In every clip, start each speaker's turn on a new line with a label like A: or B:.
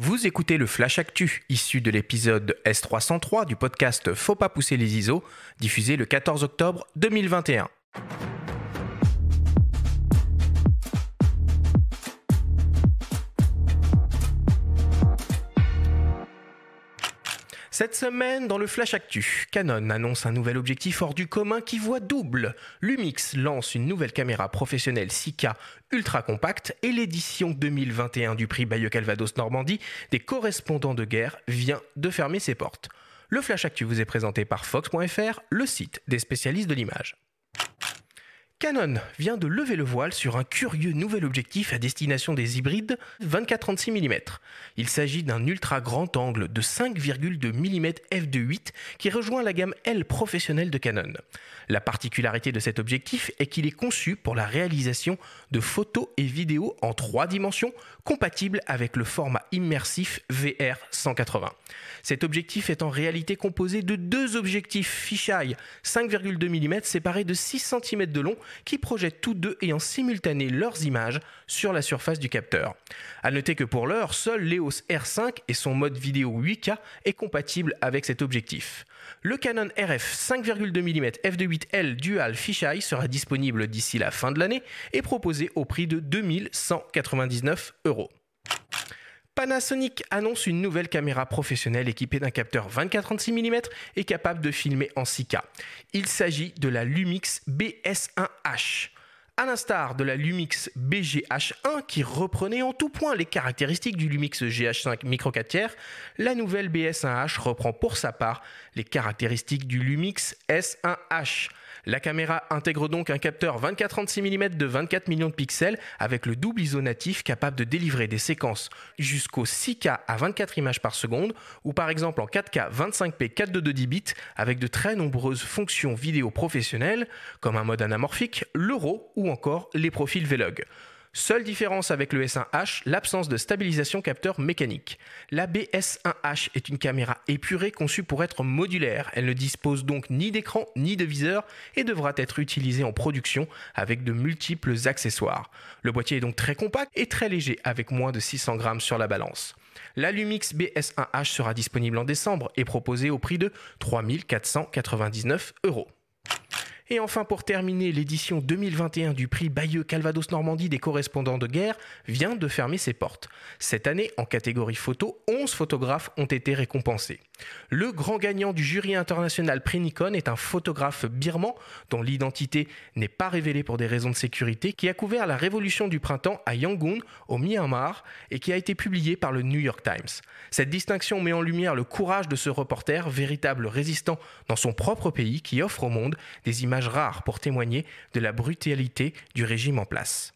A: Vous écoutez le Flash Actu, issu de l'épisode S303 du podcast Faut pas pousser les ISO, diffusé le 14 octobre 2021. Cette semaine, dans le Flash Actu, Canon annonce un nouvel objectif hors du commun qui voit double. Lumix lance une nouvelle caméra professionnelle 6K ultra compacte et l'édition 2021 du prix Bayeux Calvados Normandie des correspondants de guerre vient de fermer ses portes. Le Flash Actu vous est présenté par Fox.fr, le site des spécialistes de l'image. Canon vient de lever le voile sur un curieux nouvel objectif à destination des hybrides 24-36 mm. Il s'agit d'un ultra grand angle de 5,2 mm f2.8 qui rejoint la gamme L professionnelle de Canon. La particularité de cet objectif est qu'il est conçu pour la réalisation de photos et vidéos en 3 dimensions compatibles avec le format immersif VR 180. Cet objectif est en réalité composé de 2 objectifs fisheye 5,2 mm séparés de 6 cm de long qui projettent tous deux et en simultané leurs images sur la surface du capteur. A noter que pour l'heure, seul l'EOS R5 et son mode vidéo 8K est compatible avec cet objectif. Le Canon RF 5,2 mm f2.8L Dual Fisheye sera disponible d'ici la fin de l'année et proposé au prix de 2199 €. Panasonic annonce une nouvelle caméra professionnelle équipée d'un capteur 24-36 mm et capable de filmer en 6K. Il s'agit de la Lumix BS1H. À l'instar de la Lumix BGH1 qui reprenait en tout point les caractéristiques du Lumix GH5 micro 4 tiers, la nouvelle BS1H reprend pour sa part les caractéristiques du Lumix S1H. La caméra intègre donc un capteur 24-36 mm de 24 millions de pixels avec le double ISO natif capable de délivrer des séquences jusqu'au 6K à 24 images par seconde ou par exemple en 4K 25p 422 bits avec de très nombreuses fonctions vidéo professionnelles comme un mode anamorphique, le RAW ou encore les profils Vlog. Seule différence avec le S1H, l'absence de stabilisation capteur mécanique. La BS1H est une caméra épurée conçue pour être modulaire. Elle ne dispose donc ni d'écran ni de viseur et devra être utilisée en production avec de multiples accessoires. Le boîtier est donc très compact et très léger avec moins de 600 grammes sur la balance. La Lumix BS1H sera disponible en décembre et proposée au prix de 3499 €. Et enfin, pour terminer, l'édition 2021 du prix Bayeux Calvados Normandie des correspondants de guerre vient de fermer ses portes. Cette année, en catégorie photo, 11 photographes ont été récompensés. Le grand gagnant du jury international prix Nikon est un photographe birman dont l'identité n'est pas révélée pour des raisons de sécurité, qui a couvert la révolution du printemps à Yangon, au Myanmar, et qui a été publié par le New York Times. Cette distinction met en lumière le courage de ce reporter, véritable résistant dans son propre pays, qui offre au monde des images rares pour témoigner de la brutalité du régime en place.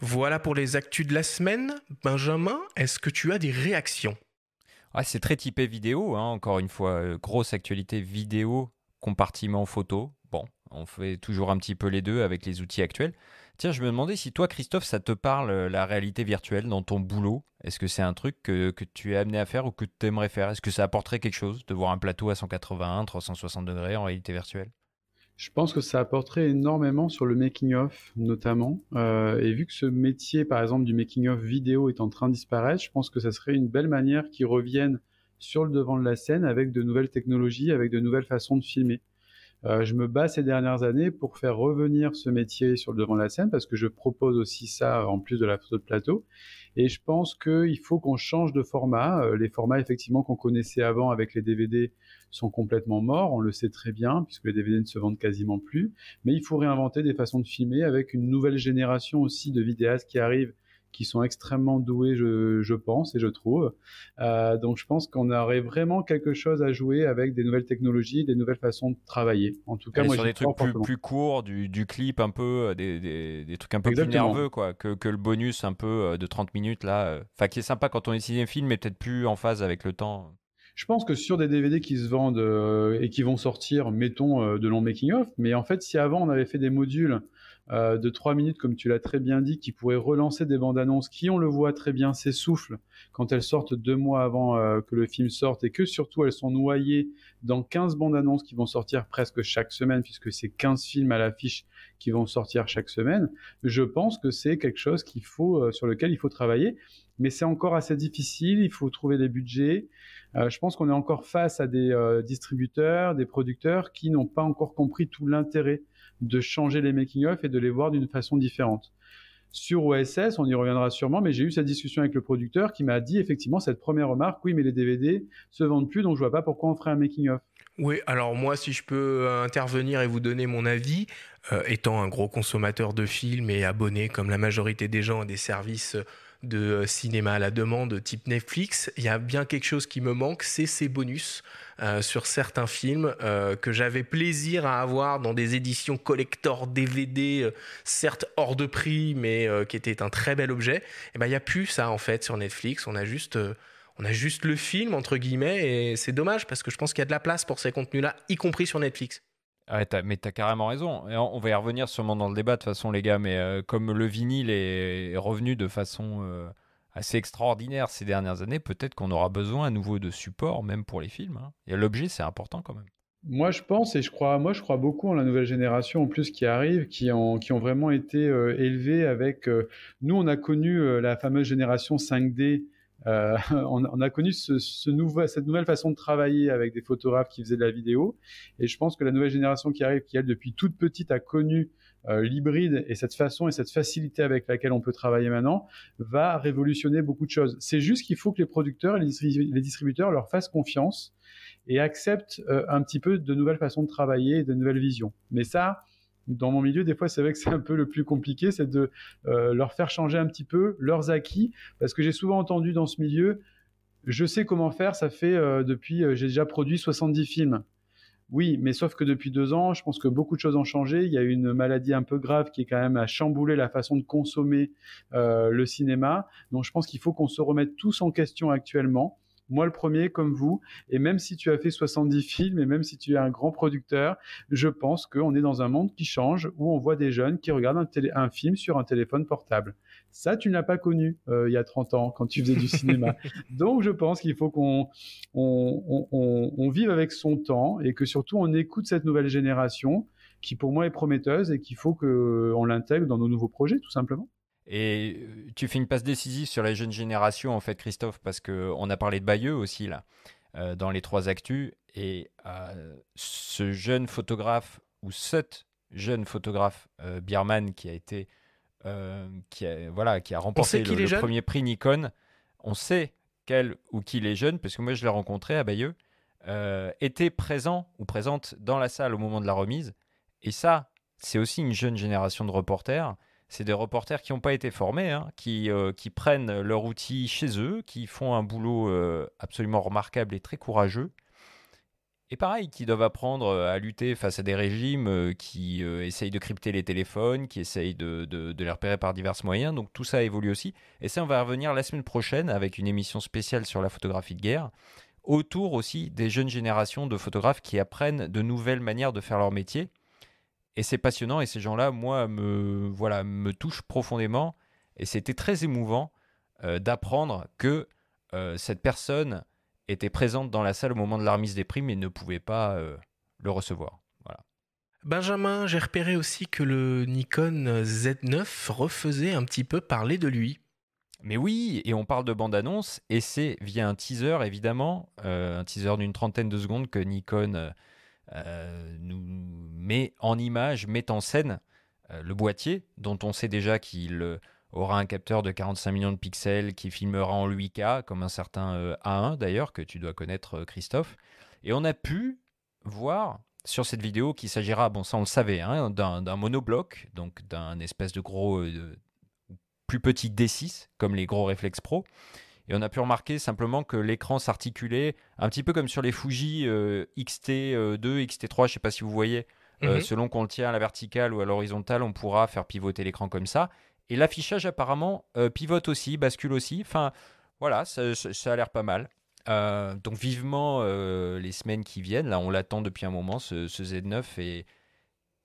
A: Voilà pour les actus de la semaine. Benjamin, est-ce que tu as des réactions ?
B: C'est très typé vidéo, encore une fois, grosse actualité vidéo, compartiment photo. Bon, on fait toujours un petit peu les deux avec les outils actuels. Tiens, je me demandais si toi, Christophe, ça te parle la réalité virtuelle dans ton boulot. Est-ce que c'est un truc que tu es amené à faire ou que tu aimerais faire ? Est-ce que ça apporterait quelque chose de voir un plateau à 180, 360 degrés en réalité virtuelle ?
C: Je pense que ça apporterait énormément sur le making-of notamment. Et vu que ce métier, par exemple, du making-of vidéo est en train de disparaître, je pense que ça serait une belle manière qu'ils reviennent sur le devant de la scène avec de nouvelles technologies, avec de nouvelles façons de filmer. Je me bats ces dernières années pour faire revenir ce métier sur le devant de la scène parce que je propose aussi ça en plus de la photo de plateau. Et je pense qu'il faut qu'on change de format. Les formats effectivement qu'on connaissait avant avec les DVD sont complètement morts, on le sait très bien puisque les DVD ne se vendent quasiment plus. Mais il faut réinventer des façons de filmer avec une nouvelle génération aussi de vidéastes qui arrivent, qui sont extrêmement doués, je pense et je trouve. Donc je pense qu'on aurait vraiment quelque chose à jouer avec des nouvelles technologies, des nouvelles façons de travailler. En tout cas, moi,
B: sur des trucs plus courts, du clip un peu, des trucs un peu
C: Exactement.
B: plus nerveux quoi, que le bonus un peu de 30 minutes là, qui est sympa quand on est cinéphile, mais peut-être plus en phase avec le temps.
C: Je pense que sur des DVD qui se vendent et qui vont sortir, mettons, de longs making-of, mais en fait, si avant on avait fait des modules de 3 minutes, comme tu l'as très bien dit, qui pourraient relancer des bandes annonces qui, on le voit très bien, s'essoufflent quand elles sortent 2 mois avant que le film sorte et que surtout elles sont noyées dans 15 bandes annonces qui vont sortir presque chaque semaine, puisque c'est 15 films à l'affiche qui vont sortir chaque semaine, je pense que c'est quelque chose sur lequel il faut travailler. Mais c'est encore assez difficile, il faut trouver des budgets. Je pense qu'on est encore face à des distributeurs, des producteurs qui n'ont pas encore compris tout l'intérêt de changer les making-of et de les voir d'une façon différente. Sur OSS, on y reviendra sûrement, mais j'ai eu cette discussion avec le producteur qui m'a dit effectivement cette première remarque, oui, mais les DVD se vendent plus, donc je vois pas pourquoi on ferait un making-of.
A: Oui, alors moi, si je peux intervenir et vous donner mon avis, étant un gros consommateur de films et abonné comme la majorité des gens à des services de cinéma à la demande type Netflix, il y a bien quelque chose qui me manque, c'est ces bonus sur certains films que j'avais plaisir à avoir dans des éditions collector DVD, certes hors de prix, mais qui étaient un très bel objet. Et ben il n'y a plus ça en fait sur Netflix, on a juste le film, entre guillemets, et c'est dommage parce que je pense qu'il y a de la place pour ces contenus-là, y compris sur Netflix.
B: Ouais, mais t'as carrément raison. Et on va y revenir sûrement dans le débat de toute façon, les gars, mais comme le vinyle est revenu de façon assez extraordinaire ces dernières années, peut-être qu'on aura besoin à nouveau de support, même pour les films, hein. Et l'objet, c'est important quand même.
C: Moi, je pense et je crois beaucoup en la nouvelle génération en plus qui arrive, qui ont vraiment été élevés avec. Nous, on a connu la fameuse génération 5D. On a connu cette nouvelle façon de travailler avec des photographes qui faisaient de la vidéo. Et je pense que la nouvelle génération qui arrive, qui elle depuis toute petite a connu l'hybride et cette façon et cette facilité avec laquelle on peut travailler maintenant, va révolutionner beaucoup de choses. C'est juste qu'il faut que les producteurs et les distributeurs leur fassent confiance et acceptent un petit peu de nouvelles façons de travailler et de nouvelles visions. Mais ça, dans mon milieu, des fois, c'est vrai que c'est un peu le plus compliqué, c'est de leur faire changer un petit peu leurs acquis, parce que j'ai souvent entendu dans ce milieu, je sais comment faire, ça fait j'ai déjà produit 70 films. Oui, mais sauf que depuis 2 ans, je pense que beaucoup de choses ont changé. Il y a une maladie un peu grave qui est quand même à chambouler la façon de consommer le cinéma. Donc je pense qu'il faut qu'on se remette tous en question actuellement. Moi, le premier, comme vous, et même si tu as fait 70 films, et même si tu es un grand producteur, je pense qu'on est dans un monde qui change, où on voit des jeunes qui regardent un film sur un téléphone portable. Ça, tu ne l'as pas connu il y a 30 ans, quand tu faisais du cinéma. Donc, je pense qu'il faut qu'on vive avec son temps, et que surtout, on écoute cette nouvelle génération, qui pour moi est prometteuse, et qu'il faut qu'on l'intègre dans nos nouveaux projets, tout simplement.
B: Et tu fais une passe décisive sur la jeune génération, en fait, Christophe, parce qu'on a parlé de Bayeux aussi, là, dans les trois actus. Et ce jeune photographe, ou cette jeune photographe, Biermann, qui a remporté le premier prix Nikon, on sait quel ou qui est jeune, parce que moi, je l'ai rencontré à Bayeux, était présent ou présente dans la salle au moment de la remise. Et ça, c'est aussi une jeune génération de reporters. C'est des reporters qui n'ont pas été formés, hein, qui prennent leur outil chez eux, qui font un boulot absolument remarquable et très courageux. Et pareil, qui doivent apprendre à lutter face à des régimes qui essayent de crypter les téléphones, qui essayent de les repérer par divers moyens. Donc tout ça évolue aussi. Et ça, on va revenir la semaine prochaine avec une émission spéciale sur la photographie de guerre, autour aussi des jeunes générations de photographes qui apprennent de nouvelles manières de faire leur métier. Et c'est passionnant, et ces gens-là, moi, me touchent profondément. Et c'était très émouvant d'apprendre que cette personne était présente dans la salle au moment de la remise des prix, mais ne pouvait pas le recevoir. Voilà.
A: Benjamin, j'ai repéré aussi que le Nikon Z9 refaisait un petit peu parler de lui.
B: Mais oui, et on parle de bande-annonce, et c'est via un teaser, évidemment, un teaser d'une trentaine de secondes que Nikon... nous met en image, met en scène le boîtier, dont on sait déjà qu'il aura un capteur de 45 millions de pixels, qui filmera en 8K, comme un certain A1 d'ailleurs, que tu dois connaître, Christophe. Et on a pu voir sur cette vidéo qu'il s'agira, bon ça on le savait, hein, d'un monobloc, donc d'un espèce de gros, plus petit D6, comme les gros Reflex Pro. Et on a pu remarquer simplement que l'écran s'articulait un petit peu comme sur les Fuji XT2, XT3, je ne sais pas si vous voyez, selon qu'on le tient à la verticale ou à l'horizontale, on pourra faire pivoter l'écran comme ça. Et l'affichage apparemment pivote aussi, bascule aussi. Enfin, voilà, ça a l'air pas mal. Donc vivement les semaines qui viennent. Là, on l'attend depuis un moment, ce Z9, et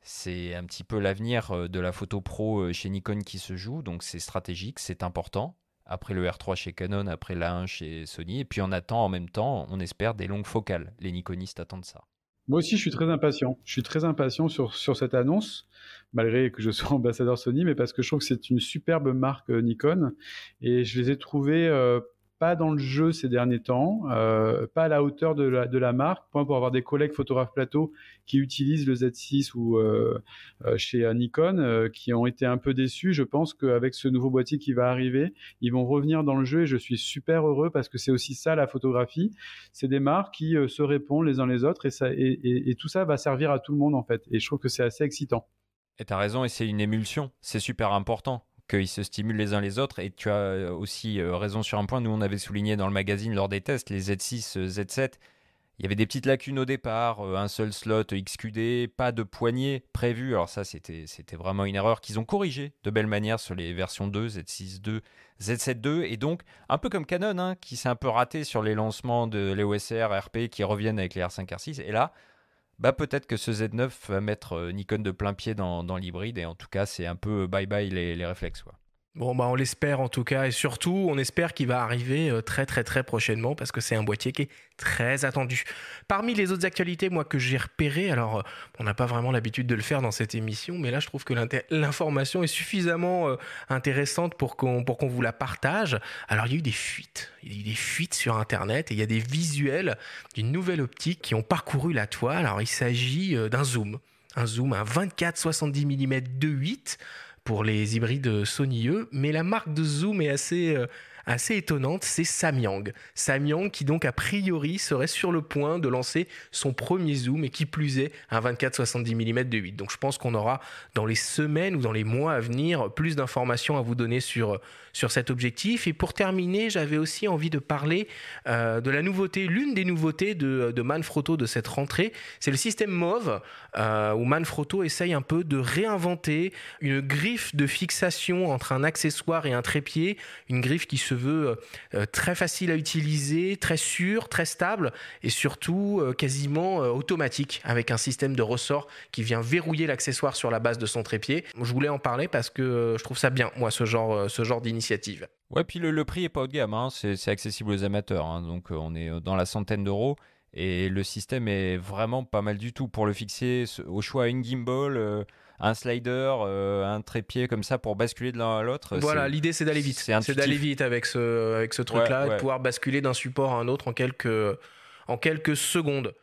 B: c'est un petit peu l'avenir de la photo pro chez Nikon qui se joue. Donc c'est stratégique, c'est important. après le R3 chez Canon, après l'A1 chez Sony, et puis on attend en même temps, on espère, des longues focales. Les Nikonistes attendent ça.
C: Moi aussi, je suis très impatient. Je suis très impatient sur cette annonce, malgré que je sois ambassadeur Sony, mais parce que je trouve que c'est une superbe marque Nikon. Et je les ai trouvés pas dans le jeu ces derniers temps, pas à la hauteur de la marque. Pour avoir des collègues photographes plateau qui utilisent le Z6 ou chez Nikon, qui ont été un peu déçus. Je pense qu'avec ce nouveau boîtier qui va arriver, ils vont revenir dans le jeu et je suis super heureux parce que c'est aussi ça la photographie. C'est des marques qui se répondent les uns les autres et tout ça va servir à tout le monde en fait. Et je trouve que c'est assez excitant.
B: Et tu as raison, et c'est une émulsion. C'est super important qu'ils se stimulent les uns les autres. Et tu as aussi raison sur un point. Nous, on avait souligné dans le magazine lors des tests, les Z6, Z7, il y avait des petites lacunes au départ, un seul slot XQD, pas de poignée prévu. Alors ça, c'était vraiment une erreur qu'ils ont corrigée de belle manière sur les versions 2, Z6 II, Z7 II. Et donc, un peu comme Canon, hein, qui s'est un peu raté sur les lancements de l'EOS R, RP, qui reviennent avec les R5, R6. Et là, peut-être que ce Z9 va mettre Nikon de plein pied dans l'hybride. Et en tout cas, c'est un peu bye-bye les réflexes, quoi.
A: Bon, on l'espère en tout cas, et surtout, on espère qu'il va arriver très très très prochainement parce que c'est un boîtier qui est très attendu. Parmi les autres actualités, moi, que j'ai repérées, alors on n'a pas vraiment l'habitude de le faire dans cette émission, mais là, je trouve que l'information est suffisamment intéressante pour qu'on vous la partage. Alors, il y a eu des fuites sur Internet, et il y a des visuels d'une nouvelle optique qui ont parcouru la toile. Alors, il s'agit d'un zoom, un 24-70 mm 2.8, pour les hybrides Sony E, mais la marque de zoom est assez étonnante, c'est Samyang. Samyang qui donc a priori serait sur le point de lancer son premier zoom et qui plus est un 24-70 mm 2.8. Donc je pense qu'on aura dans les semaines ou dans les mois à venir plus d'informations à vous donner sur cet objectif. Et pour terminer, j'avais aussi envie de parler de la nouveauté, l'une des nouveautés de Manfrotto de cette rentrée, c'est le système MOV, où Manfrotto essaye un peu de réinventer une griffe de fixation entre un accessoire et un trépied, une griffe qui se veut très facile à utiliser, très sûre, très stable et surtout quasiment automatique, avec un système de ressort qui vient verrouiller l'accessoire sur la base de son trépied. Je voulais en parler parce que je trouve ça bien, moi, ce genre d'initiative.
B: Ouais, puis le prix est pas haut de gamme, hein. C'est accessible aux amateurs, hein. Donc on est dans la centaine d'euros. Et le système est vraiment pas mal du tout pour le fixer au choix une gimbal, un slider, un trépied comme ça pour basculer de l'un à l'autre.
A: Voilà, l'idée c'est d'aller vite. C'est d'aller vite avec ce truc-là, et de pouvoir basculer d'un support à un autre en quelques secondes.